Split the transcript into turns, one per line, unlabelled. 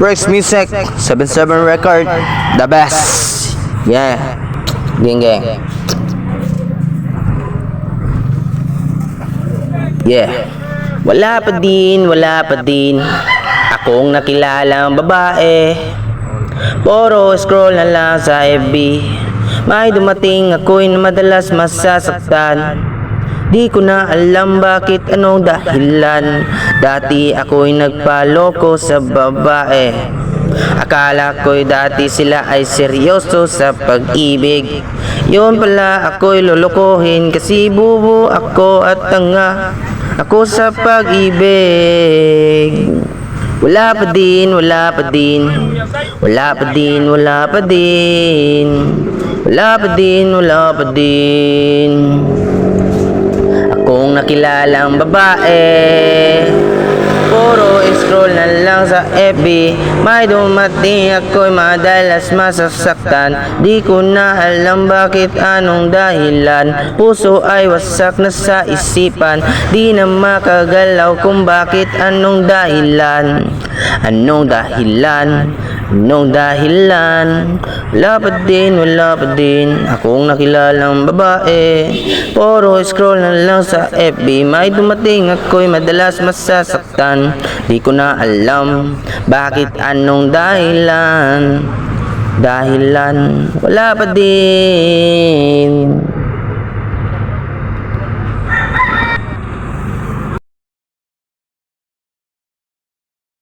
Rex Music 77 Record, the best. Yeah, gang gang. Yeah. Wala pa din akong nakilalang babae. Puro scroll na lang sa FB. May dumating ako'y na madalas masasaktan. Di ko na alam bakit, anong dahilan. Dati ako'y nagpaloko sa babae. Akala ko'y dati sila ay seryoso sa pag-ibig. Yun pala ako'y lolokohin kasi bubo ako at tanga ako sa pag-ibig. Wala pa din akong nakilalang babae. Puro scroll na lang sa FB. May dumating ako'y madalas masasaktan. Di ko na alam bakit, anong dahilan. Puso ay wasak na sa isipan. Di na makagalaw kung bakit, anong dahilan. Wala pa din akong nakilalang babae. Puro scroll na lang sa FB. May dumating ako'y madalas masasaktan. Di ko na alam bakit, anong dahilan. Wala pa din.